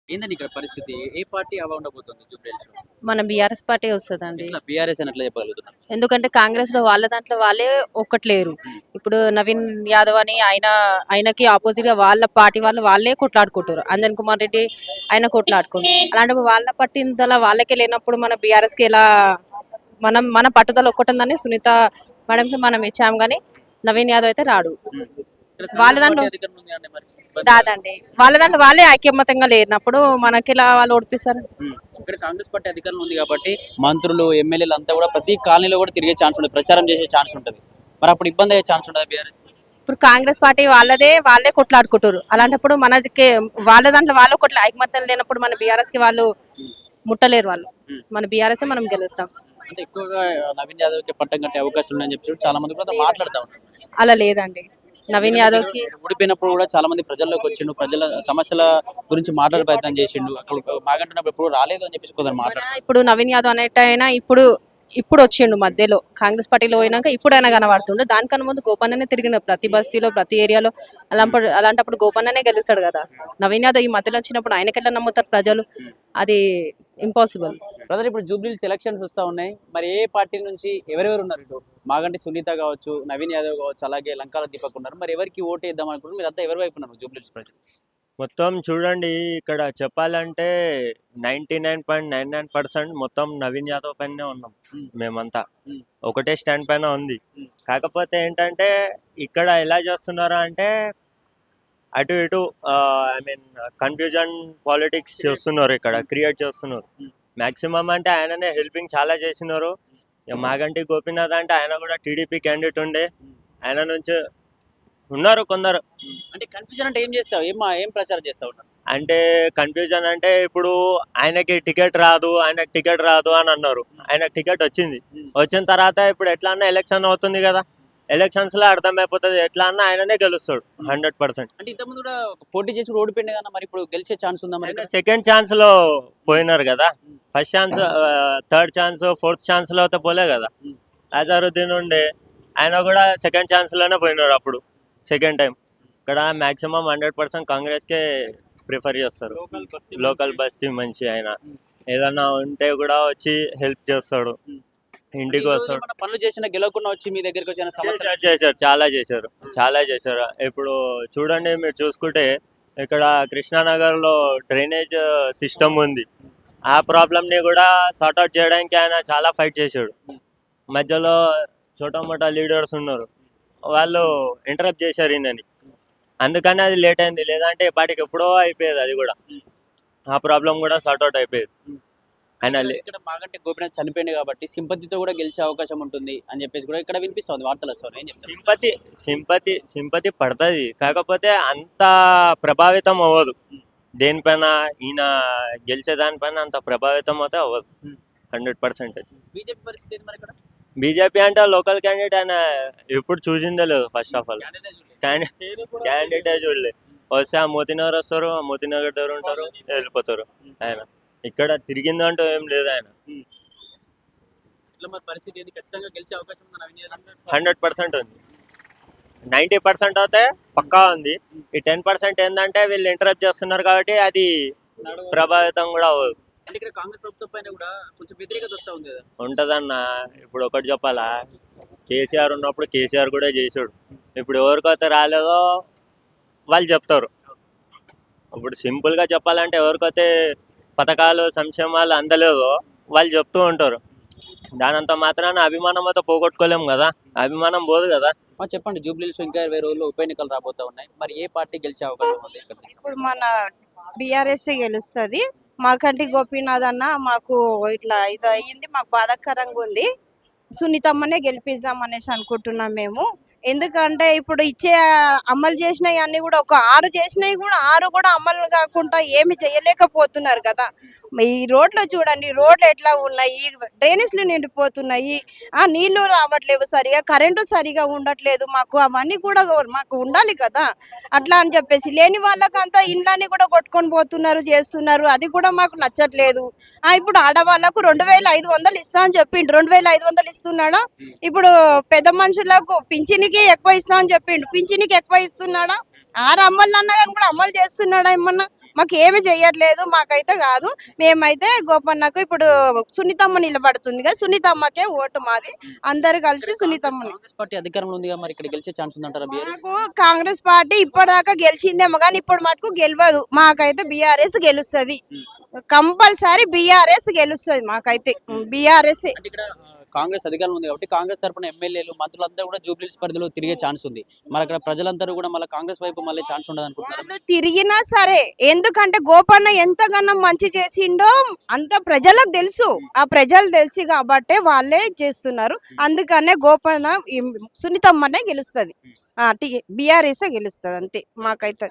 ఏందండి ఇక్కడ పరిస్థితి? ఏ పార్టీ హవా ఉండబోతుంది జూబ్లీహిల్స్‌లో? మన బీఆర్ఎస్ పార్టీ వస్తదండి. ఎట్లా బీఆర్ఎస్ అని ఎట్లా చెప్పగలుగుతున్నారు? ఎందుకంటే కాంగ్రెస్‌లో వాళ్ళ దాంట్లో వాళ్ళే ఒక్కట్లేరు. హ్మ్. ఇప్పుడు నవీన్ యాదవ్ అని ఆయనకి ఆపోజిట్‌గా వాళ్ళ పార్టీ వాళ్ళే కొట్లాడుకుంటారు. అంజన్ కుమార్ రెడ్డి ఆయన కొట్లాడుకుంటారు. అలాంటప్పుడు వాళ్ళ పట్టిందల వాళ్ళకే లేనప్పుడు మన బీఆర్ఎస్‌కి ఎలా మన పట్టుదల ఒక్కటుందని సునీత మేడంకి మనం ఇచ్చాం గానీ నవీన్ యాదవ్ అయితే రాడు. హ్మ్. ఇక్కడ వాళ్ళ కాంగ్రెస్ దాంట్లో పార్టీ అధికారంలో ఉంది కదండీ మరి. ఇబ్బంది కాదా? రాదండి. వాళ్ళ దాంట్లో వాళ్ళే ఐకమత్యంగా లేనప్పుడు మనకెలా వాళ్ళు ఓడిపిస్తారు? హ్మ్. ఇక్కడ కాంగ్రెస్ పార్టీ అధికారంలో ఉంది కాబట్టి మంత్రులు, ఎమ్మెల్యేలు అంతా కూడా ప్రతి కాలనీలో కూడా తిరిగే ఛాన్స్ ఉంటది. ప్రచారం చేసే ఛాన్స్ ఉంటది. మరి అప్పుడు ఇబ్బంది అయ్యే ఛాన్స్ ఉండదా బీఆర్ఎస్? ఇప్పుడు కాంగ్రెస్ పార్టీ వాళ్ళే కొట్లాడుకుంటారు. అలాంటప్పుడు మనకి వాళ్ళ దాంట్లో వాళ్ళు ఐకమత్యం లేనప్పుడు మన బీఆర్ఎస్ కి వాళ్ళు హ్మ్. ముట్టలేరు వాళ్ళు. హ్మ్. మన బీఆర్ఎస్ మనం గెలుస్తాం. అంటే ఎక్కువగా నవీన్ యాదవ్‌కి పట్టం కట్టే అవకాశాలు ఉన్నాయని చెప్పేసి చాలా మంది కూడా మాట్లాడుతా ఉన్నారు. అలా లేదండి. నవీన్ యాదవ్ కి ఓడిపోయినప్పుడు కూడా చాలా మంది ప్రజల్లోకి వచ్చిండు. ప్రజల సమస్యల గురించి మాట్లాడే ప్రయత్నం చేసిండు. అక్కడ మాగంటున్నప్పుడు ఎప్పుడు రాలేదు అని చెప్పేసి కొందరు మాట్లాడుతున్నారు. ఇప్పుడు నవీన్ యాదవ్ అనేటైనా ఇప్పుడు వచ్చిండు మధ్యలో కాంగ్రెస్ పార్టీలో పోయినాక ఇప్పుడు ఆయన కనబడుతుండు. దానికన్నా ముందు గోపన్ననే తిరిగిండు ప్రతి బస్తీలో ప్రతి ఏరియాలో. అలాంటప్పుడు గోపన్ననే గెలుస్తాడు కదా. నవీన్ యాదవ్ ఈ మధ్యలో వచ్చినప్పుడు ఆయనకెట్లా నమ్ముతారు ప్రజలు? అది ఇంపాసిబుల్. బ్రదర్ ఇప్పుడు జూబ్లీహిల్స్ ఎలక్షన్స్ వస్తా ఉన్నాయి. మరి ఏ పార్టీ నుంచి ఎవరెవరు ఉన్నారు ఇటు? మాగంటి సునీత కావచ్చు, నవీన్ యాదవ్ కావచ్చు, అలాగే లంకాల దీపక్ ఉన్నారు. మరి ఎవరికి ఓటు వేద్దాం అనుకుంటున్నారు? మీరంతా ఎవరి వైపు ఉన్నారు జూబ్లీహిల్స్ ప్రజలు? మొత్తం చూడండి ఇక్కడ చెప్పాలంటే 99.99% మొత్తం నవీన్ యాదవ్ పైనే ఉన్నాం ఉమ్, మేమంతా. ఉమ్, ఒకటే స్టాండ్ పైన ఉంది. ఉమ్, కాకపోతే ఏంటంటే ఇక్కడ ఎలా చేస్తున్నారు అంటే అటు ఇటు ఐ మీన్ కన్ఫ్యూజన్ పాలిటిక్స్ చేస్తున్నారు, ఇక్కడ క్రియేట్ చేస్తున్నారు. ఉమ్, మ్యాక్సిమం అంటే ఆయననే హెల్పింగ్ చాలా చేసినారు. ఇక మాగంటి గోపీనాథ్ అంటే ఆయన కూడా టీడీపీ క్యాండిడేట్ ఉండే, ఉమ్, ఆయన నుంచి ఉన్నారు కొందరు. అంటే కన్ఫ్యూజన్ అంటే ఏం చేస్తావు? ఏం ప్రచారం చేస్తా ఉన్నారు? అంటే కన్ఫ్యూజన్ అంటే ఇప్పుడు ఆయనకి టికెట్ రాదు అని అన్నారు. ఆయనకి టికెట్ వచ్చింది. ఉమ్, వచ్చిన తర్వాత ఇప్పుడు ఎట్లా అన్నా ఎలక్షన్ అవుతుంది కదా, ఎలక్షన్స్ లో అర్థమైపోతుంది ఎట్లా అన్నా ఆయననే గెలుస్తాడు 100%. అంటే ఇంతకుముందు కూడా పోటీ చేసి కూడా ఓడిపోయింది కదా, మరి ఇప్పుడు గెలిచే ఛాన్స్ ఉందా మరి ఇక్కడ? సెకండ్ ఛాన్స్ లో పోయినారు కదా, first chance, third chance, fourth chance లో అయితే పోలే కదా. ఉమ్, అజరుద్దీన్ ఉండే, ఆయన కూడా సెకండ్ ఛాన్స్ లోనే పోయినారు అప్పుడు సెకండ్ టైం. ఇక్కడ మాక్సిమం 100% కాంగ్రెస్ కే ప్రిఫర్ చేస్తారు. లోకల్ బస్తీ మంచి ఆయన, ఏదన్నా ఉంటే కూడా వచ్చి హెల్ప్ చేస్తాడు, అంటే ఇంటికి ఈ రోజు వస్తాడు. ఏమన్నా పనులు చేసినా గెలవకుండా వచ్చి మీ దగ్గరికి వచ్చిన సమస్య చేశారు, చాలా చేశారు. ఇప్పుడు చూడండి, మీరు చూసుకుంటే ఇక్కడ కృష్ణానగర్ లో డ్రైనేజ్ సిస్టమ్ ఉంది. ఆ ప్రాబ్లమ్ ని కూడా సార్ట్అవుట్ చేయడానికి ఆయన చాలా ఫైట్ చేశాడు. మధ్యలో చోటా మోటా లీడర్స్ ఉన్నారు, వాళ్ళు ఇంటరప్ట్ చేశారు ఈయనని. అందుకని అది లేట్ అయింది, లేదంటే ఇప్పటికి ఎప్పుడో అయిపోయేది అది కూడా. ఆ ప్రాబ్లం కూడా సార్ట్అవుట్ అయిపోయేది. ఆయన ఇక్కడ మాగంటి గోపీనాథ్ చనిపోయింది కాబట్టి సింపతితో కూడా గెలిచే అవకాశం ఉంటుంది అని చెప్పేసి కూడా ఇక్కడ వినిపిస్తుంది, వార్తలు వస్తాయి. ఏం చెప్తారు? సింపతి పడుతుంది, కాకపోతే అంత ప్రభావితం అవ్వదు దేనిపైన. ఈయన గెలిచే దానిపైన అంత ప్రభావితం అయితే అవ్వదు 100%. బీజేపీ పరిస్థితి ఏంటి మరి ఇక్కడ? బీజేపీ అంటే లోకల్ క్యాండిడేట్ ఆయన ఎప్పుడు చూసిందే లేదు. ఫస్ట్ ఆఫ్ ఆల్ క్యాండిడేటే చూడలేదు. వస్తే ఆ మోతీనగర్ వస్తారు, ఆ మోతీనగర్ దగ్గర ఉంటారు, వెళ్ళిపోతారు. ఆయన ఇక్కడ తిరిగిందంటూ ఏం లేదు. ఆయన ఇట్లా మరి పరిస్థితి ఏంది? ఖచ్చితంగా గెలిచే అవకాశం ఉందా నవీన్ యాదవ్? 100% ఉంది. 90% అయితే పక్కా ఉంది. ఈ 10% ఏంటంటే వీళ్ళు ఇంటరప్ట్ చేస్తున్నారు కాబట్టి అది ప్రభావితం కూడా అవ్వదు. అంటే ఇక్కడ కాంగ్రెస్ ప్రభుత్వం పైన కూడా కొంచెం వ్యతిరేకత వస్తా ఉంది కదా. ఉంటదన్న. ఇప్పుడు ఒకటి చెప్పాలా, కేసీఆర్ ఉన్నప్పుడు కేసీఆర్ కూడా చేసాడు. ఇప్పుడు ఎవరికైతే రాలేదో వాళ్ళు చెప్తారు. ఇప్పుడు సింపుల్ గా చెప్పాలంటే ఎవరికైతే పథకాలు సంక్షేమాలు అందలేదో వాళ్ళు చెప్తూ ఉంటారు. దానంత మాత్రాన అభిమానం అయితే పోగొట్టుకోలేము కదా, అభిమానం పోదు కదా. చెప్పండి, జూబ్లీహిల్స్ ఇంకా 20 రోజుల్లో ఉప ఎన్నికలు రాబోతా ఉన్నాయి. మరి ఏ పార్టీ గెలిచే అవకాశం ఉంది ఇక్కడ? ఇప్పుడు మన బీఆర్ఎస్ గెలుస్తుంది. మాకంటి గోపీనాథ్ అన్న మాకు ఇట్లా ఇది అయ్యింది, మాకు బాధాకరంగా ఉంది. సునీతమ్మనే గెలిపిద్దాం అనేసి అనుకుంటున్నాం మేము. ఎందుకంటే ఇప్పుడు ఇచ్చే అమలు చేసినవి అన్ని కూడా ఒక 6 చేసినవి కూడా 6 కూడా అమలు కాకుండా ఏమి చేయలేకపోతున్నారు కదా. ఈ రోడ్లు చూడండి, రోడ్లు ఎట్లా ఉన్నాయి, డ్రైనేజ్లు నిండిపోతున్నాయి, ఆ నీళ్లు రావట్లేవు సరిగా, కరెంటు సరిగా ఉండట్లేదు. మాకు అవన్నీ కూడా మాకు ఉండాలి కదా. అట్లా అని చెప్పేసి లేని వాళ్ళకంతా ఇండ్లన్నీ కూడా కొట్టుకొని పోతున్నారు, చేస్తున్నారు. అది కూడా మాకు నచ్చట్లేదు. ఇప్పుడు ఆడవాళ్ళకు 2500 ఇస్తా అని చెప్పిండు, 2500 ఇస్తున్నాడా? ఇప్పుడు పెద్ద మనుషులకు పింఛనికి ఎక్కువ ఇస్తా అని చెప్పిండు, పింఛనికి ఎక్కువ ఇస్తున్నాడా? 6 అమలు అన్నా కానీ కూడా అమలు చేస్తున్నాడా? ఏమన్నా మాకు ఏమి చెయ్యట్లేదు, మాకైతే కాదు. మేమైతే గోపన్నకు ఇప్పుడు సునీతమ్మ నిలబడుతుంది కదా, సునీతమ్మకే ఓటు మాది. అందరు కలిసి సునీతమ్మని. కాంగ్రెస్ పార్టీ అధికారంలో ఉందిగా, మరి ఇక్కడ గెలిచే ఛాన్స్ ఉందంటారా బీఆర్ఎస్? మాకు కాంగ్రెస్ పార్టీ ఇప్పటిదాకా గెలిచిందేమో కానీ ఇప్పుడు మటుకు గెలవదు. మాకైతే బీఆర్ఎస్ గెలుస్తుంది, కంపల్సరీ బీఆర్ఎస్ గెలుస్తుంది. మాకైతే బీఆర్ఎస్. అంటే ఇక్కడ కాంగ్రెస్ అధికారంలో ఉంది కాబట్టి కాంగ్రెస్ తరపున ఎమ్మెల్యేలు మంత్రులంతా కూడా జూబ్లీహిల్స్ పరిధిలో తిరిగే ఛాన్స్ ఉంది. మరి అక్కడ ప్రజలందరూ కూడా మళ్ళీ కాంగ్రెస్ వైపు మళ్ళీ ఛాన్స్ ఉండదు అనుకుంటున్నారు. వాళ్ళు తిరిగినా సరే, ఎందుకంటే గోపన్న ఎంతగానో మంచి చేసిండో అంత ప్రజలకు తెలుసు. ఆ ప్రజలు తెలిసి కాబట్టే వాళ్ళే చేస్తున్నారు. అందుకనే గోపన్న సునీతమ్మనే గెలుస్తుంది, బీఆర్ఎస్ గెలుస్తుంది అంతే మాకైతే.